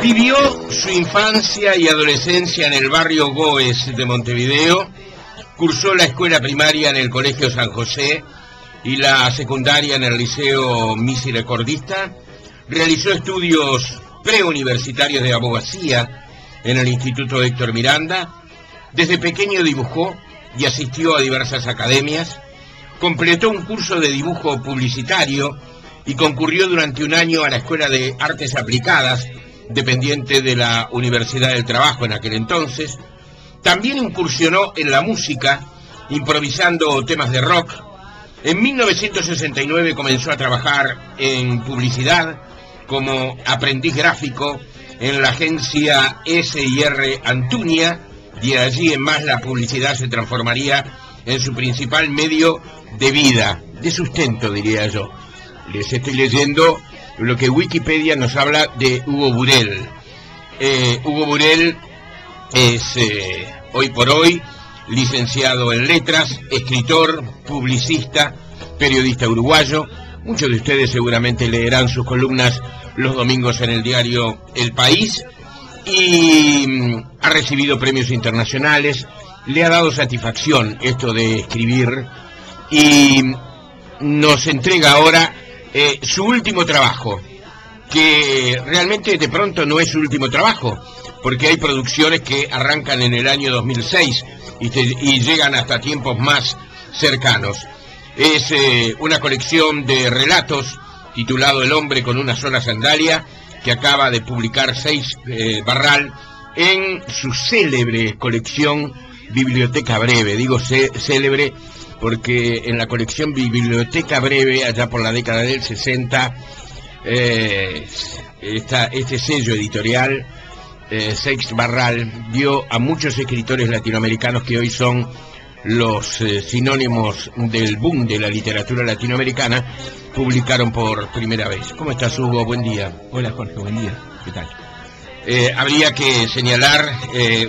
Vivió su infancia y adolescencia en el barrio Goes de Montevideo, cursó la escuela primaria en el Colegio San José y la secundaria en el Liceo Misericordista, realizó estudios preuniversitarios de abogacía en el Instituto Héctor Miranda, desde pequeño dibujó y asistió a diversas academias, completó un curso de dibujo publicitario y concurrió durante un año a la Escuela de Artes Aplicadas, dependiente de la Universidad del Trabajo en aquel entonces. También incursionó en la música, improvisando temas de rock. En 1969 comenzó a trabajar en publicidad como aprendiz gráfico en la agencia S&R Antuña, y allí en más la publicidad se transformaría en su principal medio de vida, de sustento, diría yo. Les estoy leyendo lo que Wikipedia nos habla de Hugo Burell. Hugo Burell es hoy por hoy licenciado en letras, escritor, publicista, periodista uruguayo. Muchos de ustedes seguramente leerán sus columnas los domingos en el diario El País, y ha recibido premios internacionales. Le ha dado satisfacción esto de escribir y nos entrega ahora su último trabajo, que realmente de pronto no es su último trabajo, porque hay producciones que arrancan en el año 2006 y llegan hasta tiempos más cercanos. Es una colección de relatos titulado El hombre con una sola sandalia, que acaba de publicar Seix Barral en su célebre colección Biblioteca Breve. Digo célebre porque en la colección Biblioteca Breve, allá por la década del 60, este sello editorial, Seix Barral, dio a muchos escritores latinoamericanos que hoy son los sinónimos del boom de la literatura latinoamericana, publicaron por primera vez. ¿Cómo estás, Hugo? Buen día. Hola, Jorge, buen día. ¿Qué tal? Habría que señalar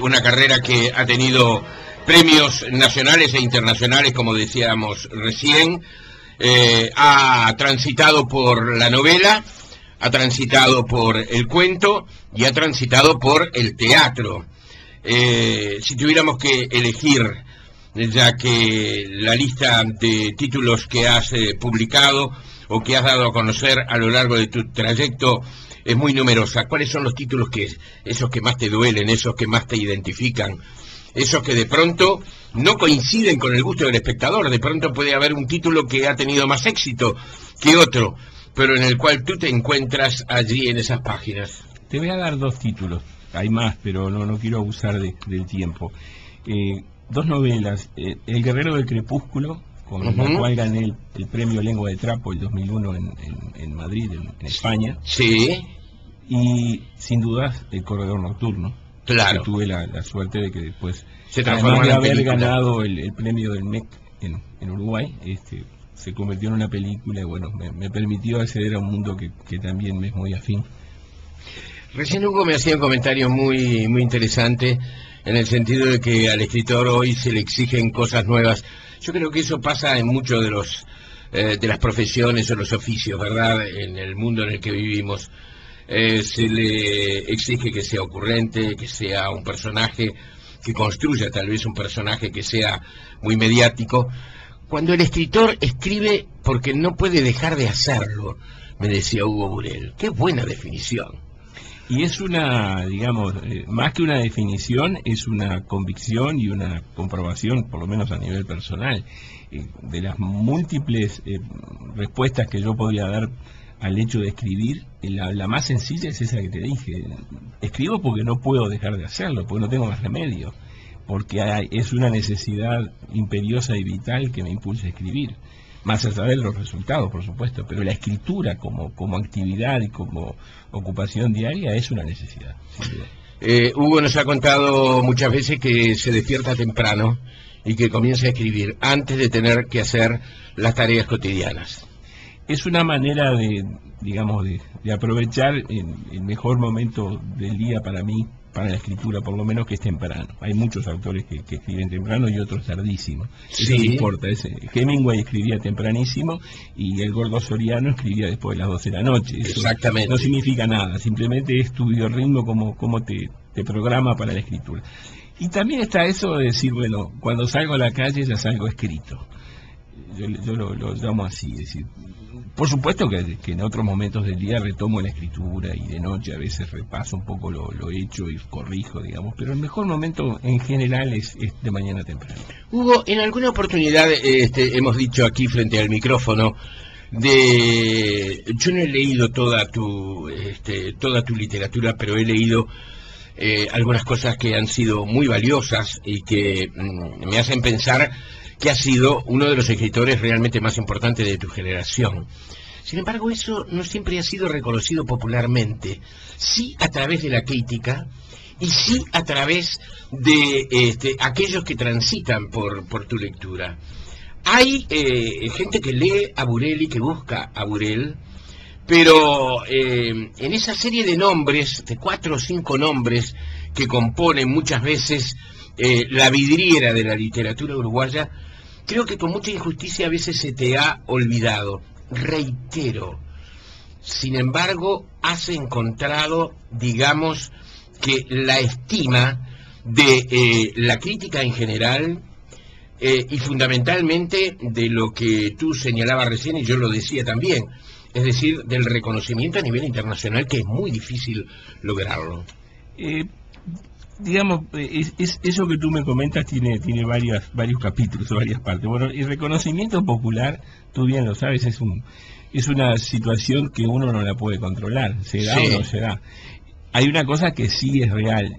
una carrera que ha tenido premios nacionales e internacionales, como decíamos recién. Ha transitado por la novela, ha transitado por el cuento y ha transitado por el teatro. Si tuviéramos que elegir, ya que la lista de títulos que has publicado o que has dado a conocer a lo largo de tu trayecto es muy numerosa, ¿cuáles son los títulos esos que más te duelen, esos que más te identifican, esos que de pronto no coinciden con el gusto del espectador? De pronto puede haber un título que ha tenido más éxito que otro, pero en el cual tú te encuentras allí en esas páginas. Te voy a dar dos títulos, hay más, pero no quiero abusar del tiempo. Dos novelas, El guerrero del crepúsculo, con la cual gané el premio Lengua de Trapo el 2001 en Madrid, en España. Sí. Y sin dudas El corredor nocturno. Claro. Tuve la suerte de que después, se transformó además de en haber película. ganado el premio del MEC en Uruguay, se convirtió en una película y bueno, me permitió acceder a un mundo que también me es muy afín. Recién Hugo me hacía un comentario muy, muy interesante, en el sentido de que al escritor hoy se le exigen cosas nuevas. Yo creo que eso pasa en muchos de las profesiones o los oficios, ¿verdad? En el mundo en el que vivimos. Se le exige que sea ocurrente, que sea un personaje, que construya tal vez un personaje que sea muy mediático. Cuando el escritor escribe porque no puede dejar de hacerlo, me decía Hugo Burell. ¡Qué buena definición! Y es una, digamos, más que una definición, es una convicción y una comprobación, por lo menos a nivel personal, de las múltiples respuestas que yo podría dar al hecho de escribir. La más sencilla es esa que te dije: escribo porque no puedo dejar de hacerlo, porque no tengo más remedio, porque es una necesidad imperiosa y vital que me impulsa a escribir, más allá de los resultados, por supuesto, pero la escritura como actividad y como ocupación diaria es una necesidad, sin duda. Hugo nos ha contado muchas veces que se despierta temprano y que comienza a escribir antes de tener que hacer las tareas cotidianas. es una manera de, digamos, de aprovechar el mejor momento del día para mí, para la escritura, por lo menos, que es temprano. Hay muchos autores que escriben temprano y otros tardísimo. Eso Sí. no importa. Hemingway escribía tempranísimo y el Gordo Soriano escribía después de las 12 de la noche. Eso Exactamente. no significa nada, simplemente es tu biorritmo como te programa para la escritura. Y también está eso de decir, bueno, cuando salgo a la calle ya salgo escrito. Yo lo llamo así, es decir, por supuesto que en otros momentos del día retomo la escritura y de noche a veces repaso un poco lo hecho y corrijo, digamos, pero el mejor momento en general es de mañana temprano. Hugo, en alguna oportunidad hemos dicho aquí frente al micrófono yo no he leído toda tu literatura, pero he leído algunas cosas que han sido muy valiosas y que me hacen pensar que has sido uno de los escritores realmente más importantes de tu generación. Sin embargo, eso no siempre ha sido reconocido popularmente, sí a través de la crítica y sí a través de aquellos que transitan por tu lectura. Hay gente que lee a Burel y que busca a Burel, pero en esa serie de nombres, de 4 o 5 nombres que componen muchas veces la vidriera de la literatura uruguaya, creo que con mucha injusticia a veces se te ha olvidado. Reitero, sin embargo, has encontrado, digamos, que la estima de la crítica en general y fundamentalmente de lo que tú señalabas recién, y yo lo decía también, es decir, del reconocimiento a nivel internacional, que es muy difícil lograrlo. Digamos, eso que tú me comentas tiene varios capítulos o varias partes. Bueno, el reconocimiento popular, tú bien lo sabes, es una situación que uno no la puede controlar, se da o no se da. Hay una cosa que sí es real,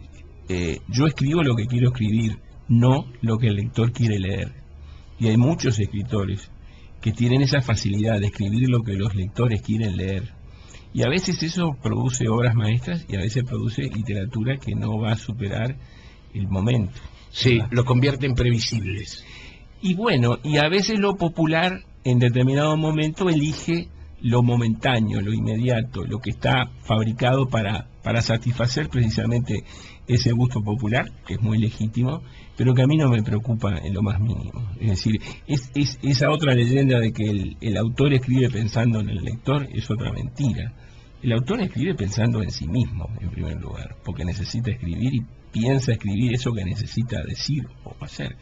yo escribo lo que quiero escribir, no lo que el lector quiere leer. Y hay muchos escritores que tienen esa facilidad de escribir lo que los lectores quieren leer. Y a veces eso produce obras maestras y a veces produce literatura que no va a superar el momento. Sí, ¿verdad? lo convierte en previsibles. Y bueno, y a veces lo popular en determinado momento elige lo momentáneo, lo inmediato, lo que está fabricado para satisfacer precisamente ese gusto popular, que es muy legítimo, pero que a mí no me preocupa en lo más mínimo. Es decir, es esa otra leyenda de que el autor escribe pensando en el lector es otra mentira. El autor escribe pensando en sí mismo, en primer lugar, porque necesita escribir y piensa escribir eso que necesita decir o hacer.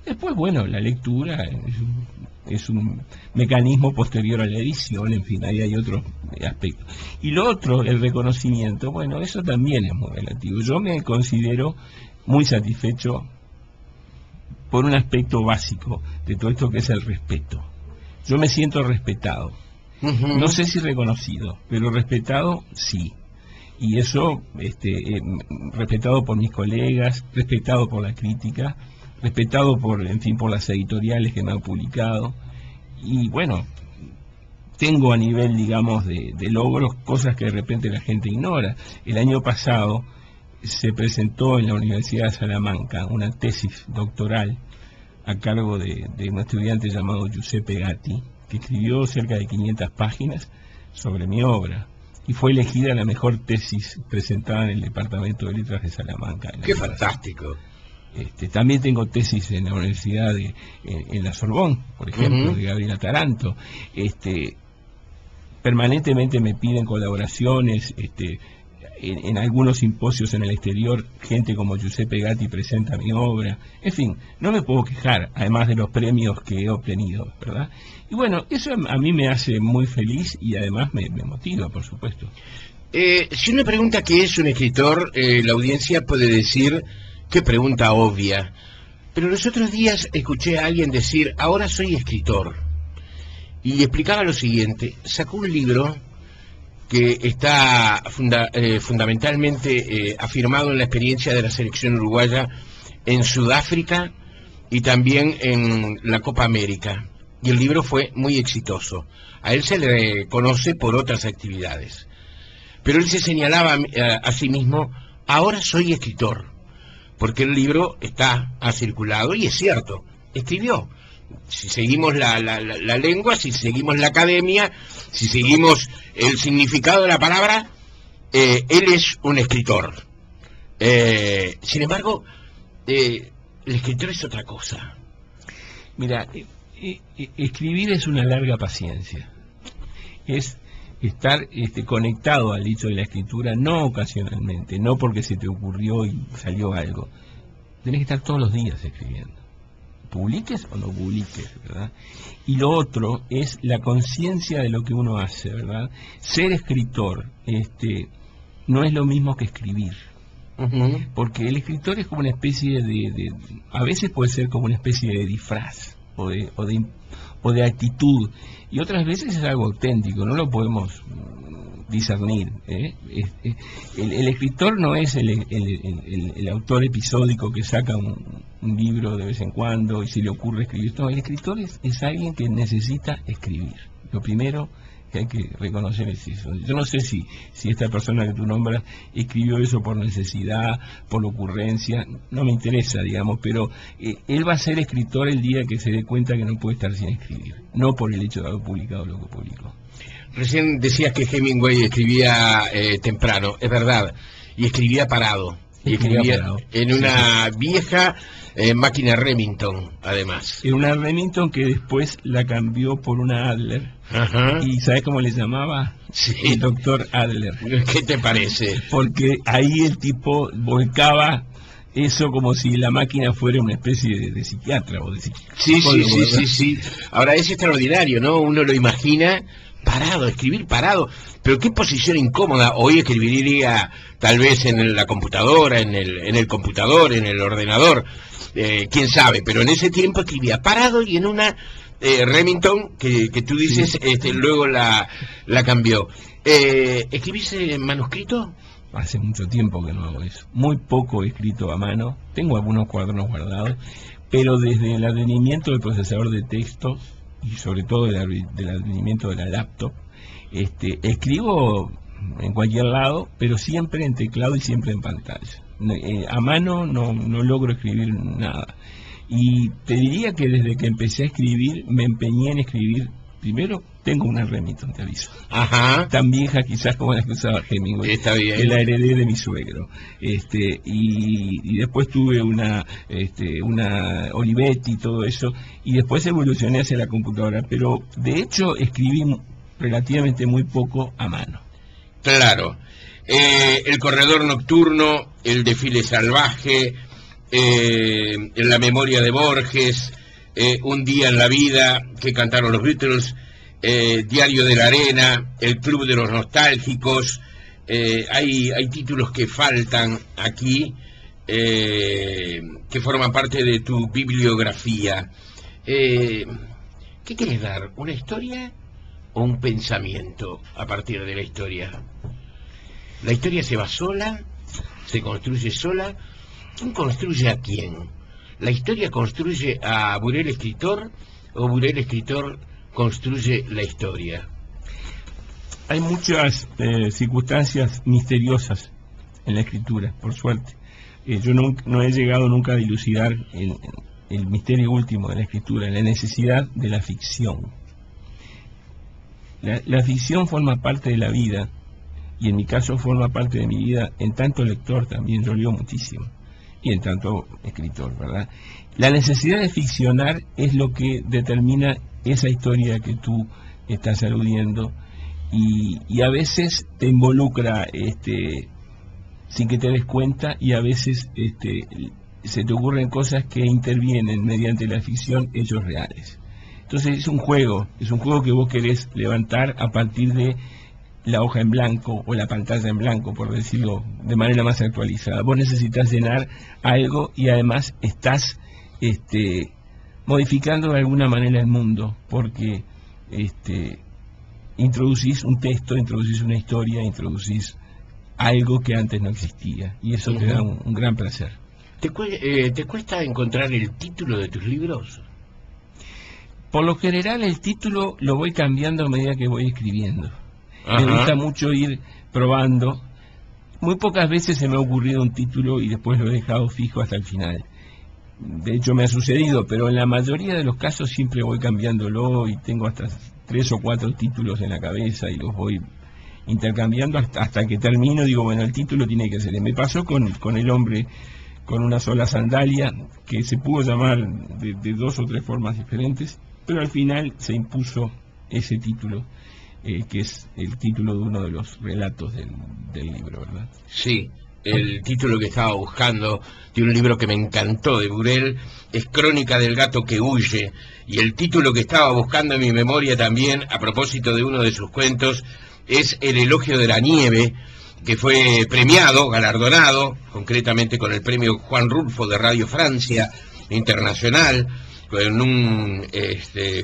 Después, bueno, la lectura es un mecanismo posterior a la edición, en fin, ahí hay otros aspectos. Y lo otro, el reconocimiento, bueno, eso también es muy relativo. Yo me considero muy satisfecho por un aspecto básico de todo esto que es el respeto. Yo me siento respetado. No sé si reconocido, pero respetado sí. Y eso, respetado por mis colegas, respetado por la crítica, respetado por las editoriales que me han publicado. Y bueno, tengo a nivel, digamos, de logros cosas que de repente la gente ignora. El año pasado se presentó en la Universidad de Salamanca una tesis doctoral a cargo de un estudiante llamado Giuseppe Gatti, que escribió cerca de 500 páginas sobre mi obra, y fue elegida la mejor tesis presentada en el Departamento de Letras de Salamanca. ¡Qué fantástico! También tengo tesis en la Universidad en la Sorbonne, por ejemplo, de Gabriela Taranto. Permanentemente me piden colaboraciones, en algunos simposios en el exterior, gente como Giuseppe Gatti presenta mi obra. En fin, no me puedo quejar, además de los premios que he obtenido, ¿verdad? Y bueno, eso a mí me hace muy feliz y además me motiva, por supuesto. Si uno pregunta qué es un escritor, la audiencia puede decir, qué pregunta obvia. Pero los otros días escuché a alguien decir, ahora soy escritor. Y explicaba lo siguiente, sacó un libro que está fundamentalmente afirmado en la experiencia de la selección uruguaya en Sudáfrica y también en la Copa América. Y el libro fue muy exitoso. A él se le conoce por otras actividades. Pero él se señalaba a sí mismo, ahora soy escritor, porque el libro ha circulado y es cierto, escribió si seguimos la lengua, si seguimos la academia, si seguimos el significado de la palabra, él es un escritor. Sin embargo, el escritor es otra cosa. Mira, escribir es una larga paciencia. Es estar conectado al hecho de la escritura, no ocasionalmente, no porque se te ocurrió y salió algo. Tenés que estar todos los días escribiendo, publiques o no publiques, ¿verdad? Y lo otro es la conciencia de lo que uno hace, ¿verdad? Ser escritor no es lo mismo que escribir. Porque el escritor es como una especie a veces puede ser como una especie de disfraz o de actitud, y otras veces es algo auténtico, no lo podemos discernir. El escritor no es el autor episódico que saca un libro de vez en cuando y se le ocurre escribir. No, el escritor es alguien que necesita escribir. Lo primero que hay que reconocer es eso. Yo no sé si esta persona que tú nombras escribió eso por necesidad, por ocurrencia, no me interesa, digamos, pero él va a ser escritor el día que se dé cuenta que no puede estar sin escribir, no por el hecho de haber publicado lo que publicó. Recién decías que Hemingway escribía temprano, es verdad, y escribía parado, en una vieja máquina Remington, además. En una Remington que después la cambió por una Adler. Ajá. ¿Y sabes cómo le llamaba? Sí. El doctor Adler. ¿Qué te parece? Porque ahí el tipo volcaba eso como si la máquina fuera una especie de psiquiatra o de psicólogo. Sí. Ahora es extraordinario, ¿no? Uno lo imagina parado, escribir parado. Pero qué posición incómoda. Hoy escribiría tal vez en la computadora, en el computador, en el ordenador. Quién sabe, pero en ese tiempo escribía parado y en una Remington que tú dices, sí. Luego la cambió. ¿Escribís en manuscrito? Hace mucho tiempo que no hago eso. Muy poco he escrito a mano. Tengo algunos cuadernos guardados, pero desde el advenimiento del procesador de textos y sobre todo del advenimiento de la laptop, escribo en cualquier lado, pero siempre en teclado y siempre en pantalla. A mano no logro escribir nada. Y te diría que desde que empecé a escribir, me empeñé en escribir. Primero, tengo una Remington, te aviso. Ajá. Tan vieja quizás como la que usaba Hemingway. Está bien. Que la heredé de mi suegro. Y después tuve una Olivetti y todo eso. Y después evolucioné hacia la computadora. Pero, de hecho, escribí relativamente muy poco a mano. Claro. El corredor nocturno, el desfile salvaje, en la memoria de Borges, un día en la vida que cantaron los Beatles, Diario de la Arena, el Club de los Nostálgicos. Hay títulos que faltan aquí, que forman parte de tu bibliografía. ¿Qué quieres dar? ¿Una historia o un pensamiento a partir de la historia? ¿La historia se va sola? ¿Se construye sola? ¿Quién construye a quién? ¿La historia construye a Burel escritor o Burel escritor construye la historia? Hay muchas circunstancias misteriosas en la escritura, por suerte. Yo no he llegado nunca a dilucidar el misterio último de la escritura, la necesidad de la ficción. La ficción forma parte de la vida, y en mi caso forma parte de mi vida en tanto lector también. Yo leo muchísimo y en tanto escritor, ¿verdad? La necesidad de ficcionar es lo que determina esa historia que tú estás aludiendo, y a veces te involucra sin que te des cuenta, y a veces se te ocurren cosas que intervienen mediante la ficción, hechos reales. Entonces es un juego que vos querés levantar a partir de la hoja en blanco o la pantalla en blanco, por decirlo de manera más actualizada. Vos necesitas llenar algo y además estás modificando de alguna manera el mundo, porque introducís un texto, introducís una historia, introducís algo que antes no existía, y eso te da un gran placer. ¿Te cuesta encontrar el título de tus libros? Por lo general el título lo voy cambiando a medida que voy escribiendo. Ajá. Me gusta mucho ir probando. Muy pocas veces se me ha ocurrido un título y después lo he dejado fijo hasta el final. de hecho me ha sucedido, pero en la mayoría de los casos siempre voy cambiándolo y tengo hasta 3 o 4 títulos en la cabeza y los voy intercambiando hasta que termino. Digo, bueno, el título tiene que ser. Me pasó con El hombre con una sola sandalia, que se pudo llamar de 2 o 3 formas diferentes, pero al final se impuso ese título, que es el título de uno de los relatos del libro, ¿verdad? Sí, el título que estaba buscando de un libro que me encantó de Burel es Crónica del gato que huye, y el título que estaba buscando en mi memoria también, a propósito de uno de sus cuentos, es El elogio de la nieve, que fue premiado, galardonado, concretamente con el premio Juan Rulfo de Radio Francia Internacional, con un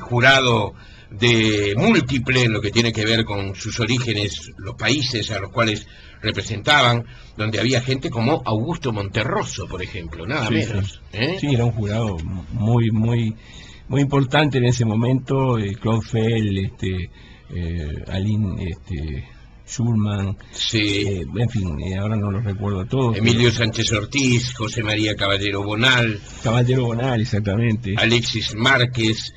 jurado de múltiple en lo que tiene que ver con sus orígenes, los países a los cuales representaban, donde había gente como Augusto Monterroso, por ejemplo, nada Sí, menos. Sí, era un jurado muy importante en ese momento. Claude Fell, Aline Schulman, Sí. en fin, ahora no los recuerdo a todos. Emilio Sánchez Ortiz, José María Caballero Bonal, Exactamente. Alexis Márquez,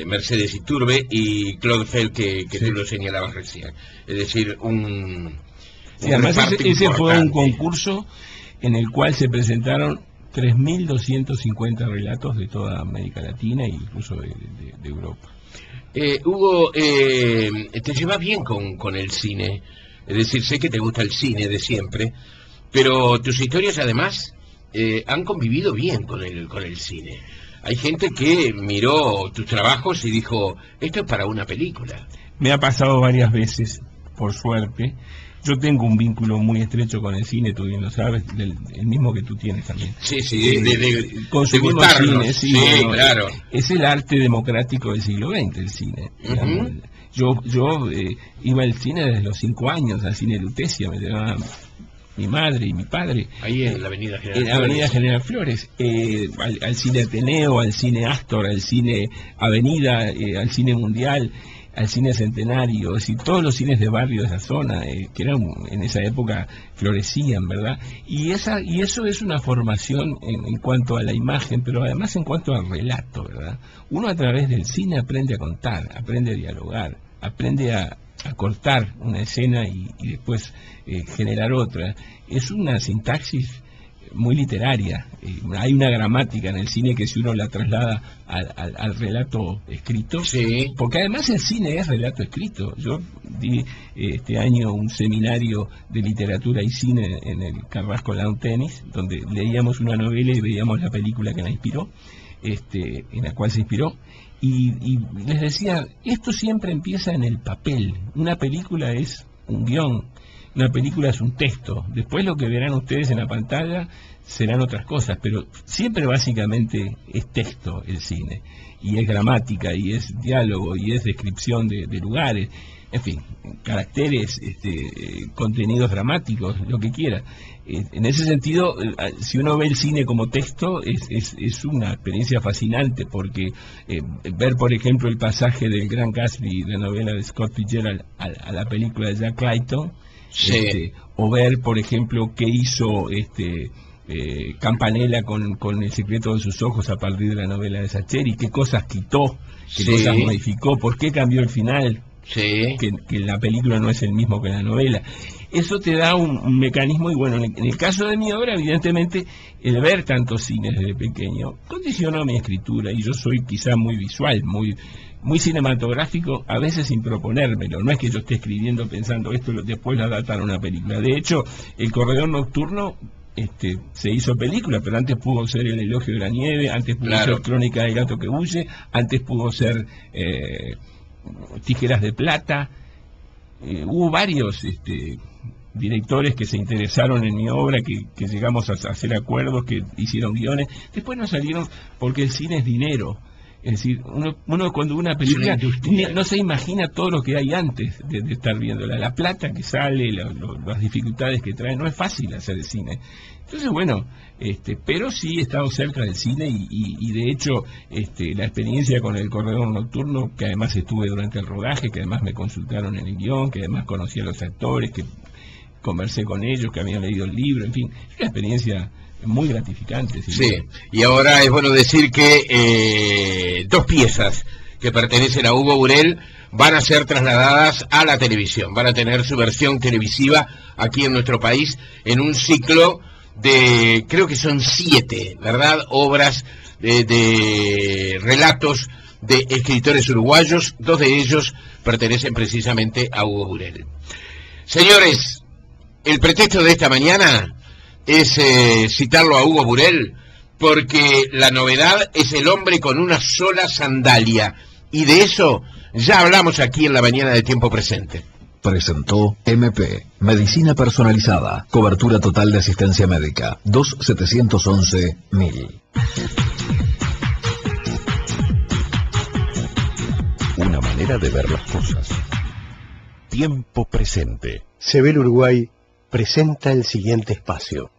Mercedes Iturbe y Claude Fell, que Sí. tú lo señalabas recién. Es decir, Sí, además ese fue un importante. concurso en el cual se presentaron 3.250 relatos de toda América Latina e incluso de Europa. Hugo, te llevas bien con el cine, es decir, sé que te gusta el cine de siempre, pero tus historias además han convivido bien con el cine. Hay gente que miró tus trabajos y dijo, esto es para una película. Me ha pasado varias veces, por suerte. Yo tengo un vínculo muy estrecho con el cine, tú bien lo sabes, el mismo que tú tienes también. Sí, sí, de consumimos gustarnos. cine, Sí, bueno, claro. Es el arte democrático del siglo XX, el cine. Digamos. Yo iba al cine desde los 5 años, al cine Lutecia, me llevaba mi madre y mi padre. Ahí en la Avenida General En la Avenida Flores. General Flores, al cine Ateneo, al cine Astor, al cine Avenida, al cine Mundial, al cine Centenario, es decir, todos los cines de barrio de esa zona, que eran en esa época florecían, ¿verdad? Y eso es una formación en cuanto a la imagen, pero además en cuanto al relato, ¿verdad? Uno a través del cine aprende a contar, aprende a dialogar, aprende a cortar una escena y después generar otra. Es una sintaxis muy literaria. Hay una gramática en el cine que si uno la traslada al relato escrito, Sí. porque además el cine es relato escrito. Yo di este año un seminario de literatura y cine en el Carrasco Lawn Tennis, donde leíamos una novela y veíamos la película que la inspiró, en la cual se inspiró, y les decía, esto siempre empieza en el papel. Una película es un guión, una película es un texto, después lo que verán ustedes en la pantalla serán otras cosas, pero siempre básicamente es texto el cine, y es gramática, y es diálogo, y es descripción de lugares, en fin, caracteres, contenidos dramáticos, lo que quiera. En ese sentido, si uno ve el cine como texto, es una experiencia fascinante, porque ver, por ejemplo, el pasaje del Gran Gatsby, la novela de Scott Fitzgerald, a la película de Jack Clayton, Sí. o ver, por ejemplo, qué hizo Campanella con El secreto de sus ojos a partir de la novela de Sacheri, qué cosas quitó, qué Sí. cosas modificó, por qué cambió el final, Sí. que la película no es el mismo que la novela. Eso te da un mecanismo, y bueno, en el caso de mi obra, evidentemente, el ver tantos cines desde pequeño condicionó mi escritura, y yo soy quizá muy visual, muy cinematográfico, a veces sin proponérmelo. No es que yo esté escribiendo pensando esto después lo adaptar a una película. De hecho, El corredor nocturno se hizo película, pero antes pudo ser El elogio de la nieve, antes pudo Claro. ser Crónica del gato que huye, antes pudo ser Tijeras de plata. Hubo varios directores que se interesaron en mi obra, que llegamos a hacer acuerdos, que hicieron guiones. Después no salieron porque el cine es dinero. Es decir, uno cuando una película industria. no se imagina todo lo que hay antes de estar viéndola. La plata que sale, las dificultades que trae, no es fácil hacer el cine. Entonces, bueno, pero sí he estado cerca del cine y de hecho la experiencia con El corredor nocturno, que además estuve durante el rodaje, que además me consultaron en el guión, que además conocí a los actores, que conversé con ellos, que habían leído el libro, en fin, es una experiencia muy gratificante. Sí, y ahora es bueno decir que 2 piezas que pertenecen a Hugo Burell van a ser trasladadas a la televisión, van a tener su versión televisiva aquí en nuestro país, en un ciclo de, creo que son 7, ¿verdad?, obras de relatos de escritores uruguayos. 2 de ellos pertenecen precisamente a Hugo Burell. Señores, el pretexto de esta mañana es citarlo a Hugo Burell, porque la novedad es el hombre con una sola sandalia, y de eso ya hablamos aquí en la mañana de Tiempo Presente. Presentó MP, Medicina Personalizada, cobertura total de asistencia médica, 2711-1000. Una manera de ver las cosas. Tiempo Presente. Sebel Uruguay presenta el siguiente espacio.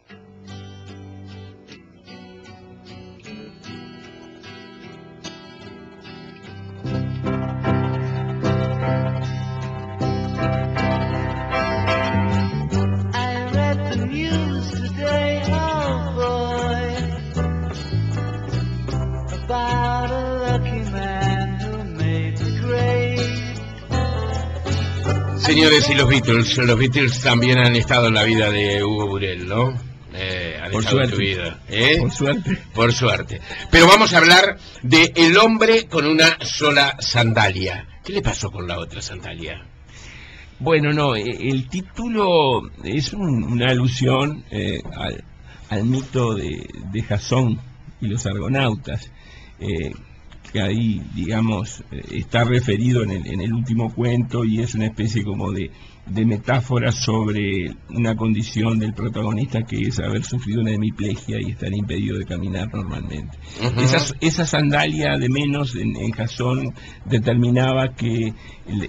Señores, y los Beatles también han estado en la vida de Hugo Burell, ¿no? Han por estado suerte, en tu vida. Por suerte. Por suerte. Pero vamos a hablar de el hombre con una sola sandalia. ¿Qué le pasó con la otra sandalia? Bueno, no, el título es una alusión al mito de Jasón y los argonautas, que ahí, digamos, está referido en el último cuento, y es una especie como de metáfora sobre una condición del protagonista, que es haber sufrido una hemiplegia y estar impedido de caminar normalmente. Esa sandalia de menos en Jasón determinaba que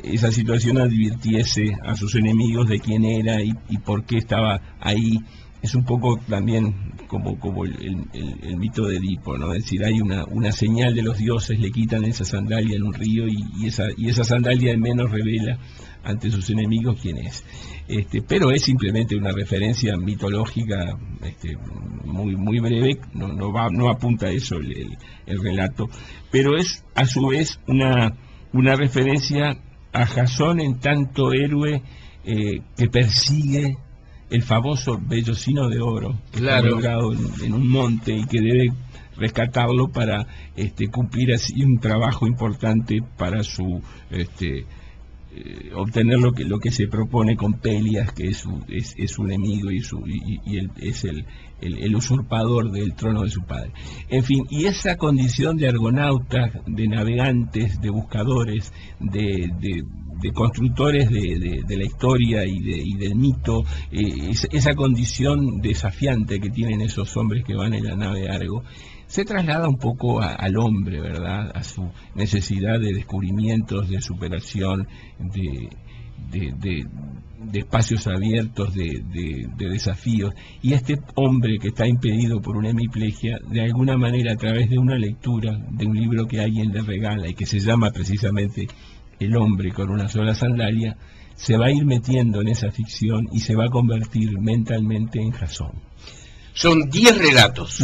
esa situación advirtiese a sus enemigos de quién era y por qué estaba ahí. Es un poco también como el mito de Edipo, ¿no? Es decir, hay una señal de los dioses, le quitan esa sandalia en un río, y esa sandalia de menos revela ante sus enemigos quién es. Pero es simplemente una referencia mitológica muy breve, no apunta a eso el relato, pero es a su vez una referencia a Jasón en tanto héroe que persigue el famoso vellocino de oro, claro, colgado en un monte, y que debe rescatarlo para cumplir así un trabajo importante para su obtener lo que se propone con Pelias, que es su enemigo y él es el usurpador del trono de su padre. En fin, y esa condición de argonautas, de navegantes, de buscadores, de constructores de la historia y del mito, esa condición desafiante que tienen esos hombres que van en la nave Argo, se traslada un poco al hombre, ¿verdad?, a su necesidad de descubrimientos, de superación, de espacios abiertos, de desafíos. Y este hombre que está impedido por una hemiplegia, de alguna manera, a través de una lectura de un libro que alguien le regala y que se llama precisamente El hombre con una sola sandalia, se va a ir metiendo en esa ficción y se va a convertir mentalmente en Jasón. Son 10 relatos.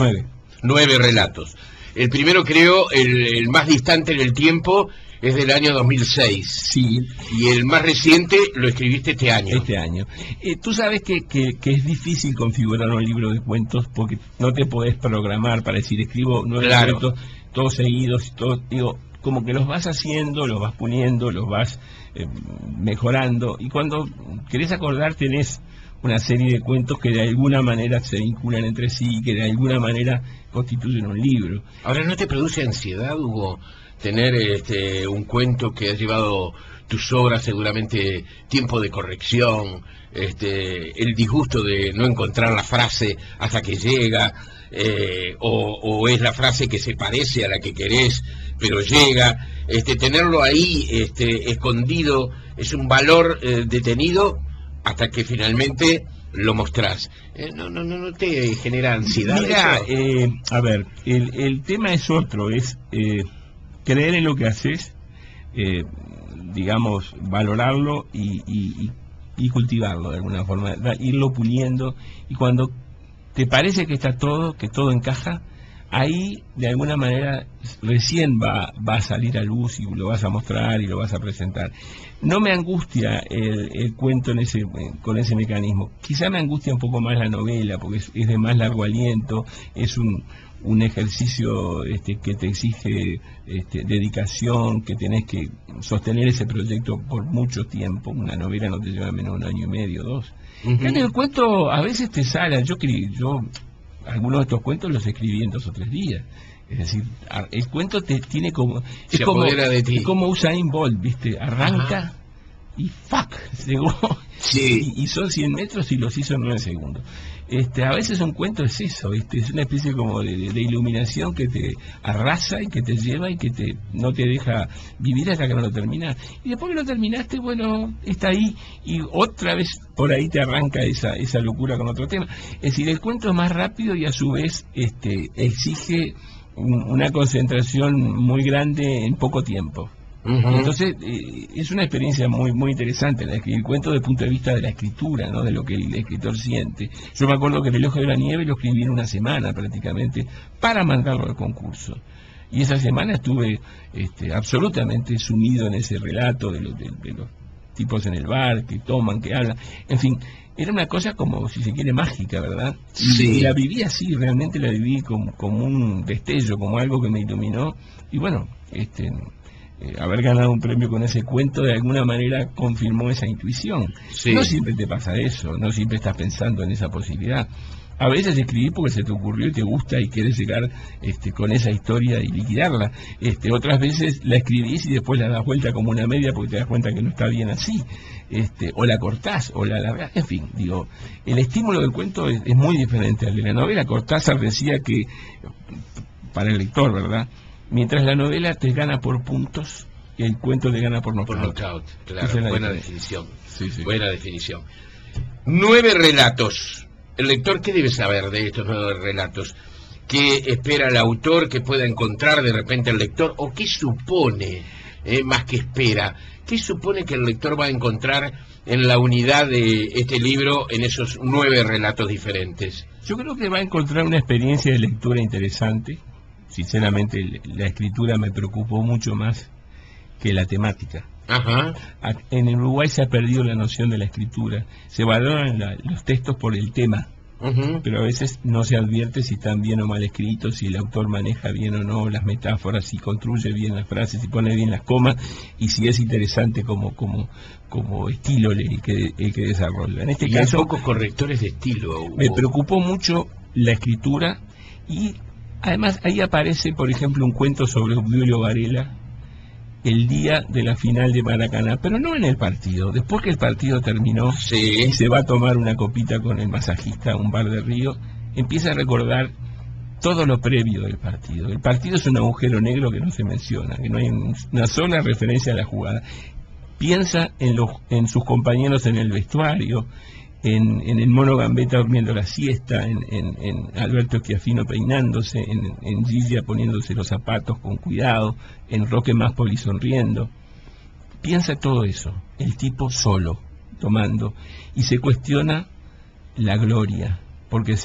9 relatos. El primero, creo, el más distante en el tiempo, es del año 2006. Sí. Y el más reciente lo escribiste este año. Tú sabes que es difícil configurar un libro de cuentos, porque no te podés programar para decir, escribo 9 cuentos todos seguidos, como que los vas haciendo, los vas poniendo, los vas mejorando, y cuando querés acordar tenés una serie de cuentos que de alguna manera se vinculan entre sí, que de alguna manera constituyen un libro. Ahora, ¿no te produce ansiedad, Hugo, tener un cuento que has llevado tus obras seguramente tiempo de corrección, el disgusto de no encontrar la frase hasta que llega, o es la frase que se parece a la que querés pero llega, tenerlo ahí escondido es un valor detenido hasta que finalmente lo mostrás? ¿No te genera ansiedad? Mira, a ver, el tema es otro, es creer en lo que haces, digamos, valorarlo y y cultivarlo de alguna forma, irlo puliendo, y cuando te parece que está todo, que todo encaja, ahí de alguna manera recién va a salir a luz y lo vas a mostrar y lo vas a presentar. No me angustia el cuento con ese mecanismo. Quizá me angustia un poco más la novela, porque es de más largo aliento, es un ejercicio que te exige dedicación, que tenés que sostener ese proyecto por mucho tiempo. Una novela no te lleva menos de 1 año y medio, 2. En el cuento a veces te sale, yo algunos de estos cuentos los escribí en 2 o 3 días. Es decir, el cuento tiene como... Es como Usain Bolt, ¿viste? Arranca y ¡fuck! Llegó. Sí. Y son 100 metros y los hizo en 9 segundos. A veces un cuento es eso, ¿viste? Es una especie como de iluminación que te arrasa y que te lleva y que no te deja vivir hasta que no lo terminas. Y después que lo terminaste, bueno, está ahí y otra vez por ahí te arranca esa locura con otro tema. Es decir, el cuento es más rápido y a su vez exige una concentración muy grande en poco tiempo. Entonces es una experiencia muy muy interesante la escribir cuento desde el punto de vista de la escritura, ¿no? De lo que el escritor siente. Yo me acuerdo que El Elogio de la Nieve lo escribí en 1 semana prácticamente para mandarlo al concurso, y esa semana estuve absolutamente sumido en ese relato de los tipos en el bar que toman, que hablan, en fin, era una cosa como, si se quiere, mágica, ¿verdad? Sí. Y la viví así, realmente la viví como un destello, como algo que me iluminó, y bueno, haber ganado un premio con ese cuento de alguna manera confirmó esa intuición. Sí. No siempre te pasa eso, no siempre estás pensando en esa posibilidad. A veces escribís porque se te ocurrió y te gusta y quieres llegar con esa historia y liquidarla. Otras veces la escribís y después la das vuelta como una media porque te das cuenta que no está bien así. O la cortás o la alargás. En fin, digo, el estímulo del cuento es muy diferente al de la novela. Cortázar decía que, para el lector, ¿verdad?, mientras la novela te gana por puntos, el cuento te gana por knockout. Claro, buena definición. Sí. Buena definición. 9 relatos. ¿El lector qué debe saber de estos 9 relatos? ¿Qué espera el autor que pueda encontrar de repente el lector? ¿O qué supone, más que espera? ¿Qué supone que el lector va a encontrar en la unidad de este libro, en esos 9 relatos diferentes? Yo creo que va a encontrar una experiencia de lectura interesante. Sinceramente, la escritura me preocupó mucho más que la temática. En el Uruguay se ha perdido la noción de la escritura. Se valoran los textos por el tema, pero a veces no se advierte si están bien o mal escritos, si el autor maneja bien o no las metáforas, si construye bien las frases, si pone bien las comas, y si es interesante como estilo el que desarrolla. En este caso, hay pocos correctores de estilo. Me preocupó mucho la escritura, y además ahí aparece, por ejemplo, un cuento sobre Obdulio Varela el día de la final de Maracaná, pero no en el partido. Después que el partido terminó y se va a tomar una copita con el masajista a un bar de Río, empieza a recordar todo lo previo del partido. El partido es un agujero negro que no se menciona, que no hay una sola referencia a la jugada. Piensa en sus compañeros en el vestuario, en el Mono Gambetta durmiendo la siesta, en Alberto Schiaffino peinándose, en Gigia poniéndose los zapatos con cuidado, en Roque Máspoli sonriendo. Piensa todo eso, el tipo solo, tomando, y se cuestiona la gloria, porque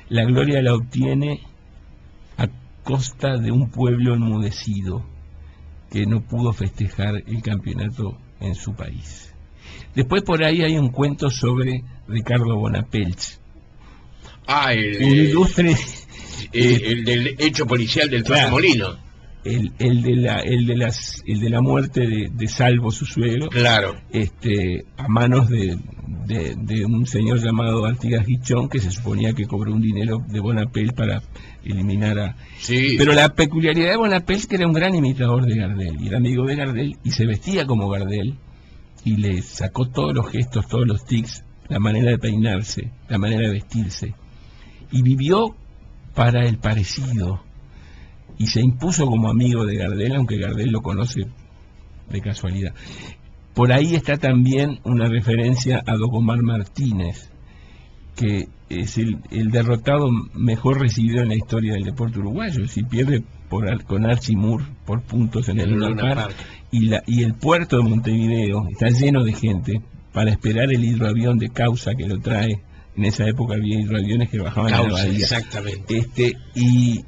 la gloria la obtiene a costa de un pueblo enmudecido que no pudo festejar el campeonato en su país. Después por ahí hay un cuento sobre Ricardo Bonapelch. El ilustre... el del hecho policial del Paso Molino. El de la muerte de Salvo, su suegro. Claro. A manos de un señor llamado Artigas Guichón, que se suponía que cobró un dinero de Bonapelch para eliminar a... Sí. Pero la peculiaridad de Bonapelch, que era un gran imitador de Gardel, y era amigo de Gardel, y se vestía como Gardel, y le sacó todos los gestos, todos los tics, la manera de peinarse, la manera de vestirse, y vivió para el parecido, y se impuso como amigo de Gardel, aunque Gardel lo conoce de casualidad. Por ahí está también una referencia a Dogomar Martínez, que es el derrotado mejor recibido en la historia del deporte uruguayo. Si pierde con Archie Moore por puntos en el Luna Park, y el puerto de Montevideo está lleno de gente para esperar el hidroavión de Causa que lo trae. En esa época había hidroaviones que bajaban a la bahía. Exactamente. Y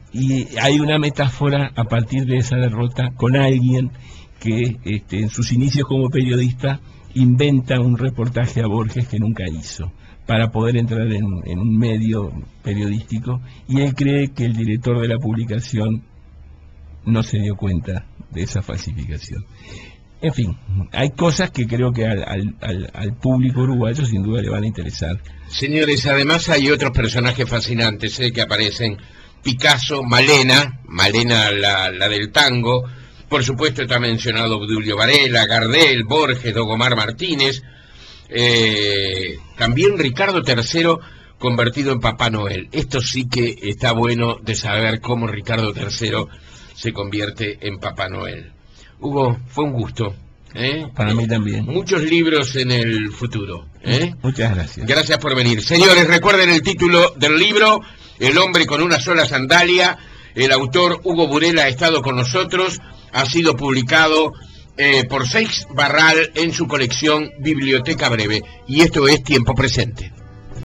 hay una metáfora a partir de esa derrota con alguien que en sus inicios como periodista inventa un reportaje a Borges que nunca hizo, para poder entrar en un medio periodístico, y él cree que el director de la publicación no se dio cuenta de esa falsificación. En fin, hay cosas que creo que al público uruguayo sin duda le van a interesar. Señores, además hay otros personajes fascinantes que aparecen. Picasso, Malena la del tango, por supuesto está mencionado Obdulio Varela, Gardel, Borges, Dogomar Martínez, también Ricardo III convertido en Papá Noel. Esto sí que está bueno de saber cómo Ricardo III se convierte en Papá Noel. Hugo, fue un gusto. Para mí también. Muchos libros en el futuro. Muchas gracias. Gracias por venir. Señores, recuerden el título del libro, El hombre con una sola sandalia. El autor Hugo Burela ha estado con nosotros. Ha sido publicado por Seix Barral en su colección Biblioteca Breve. Y esto es Tiempo Presente.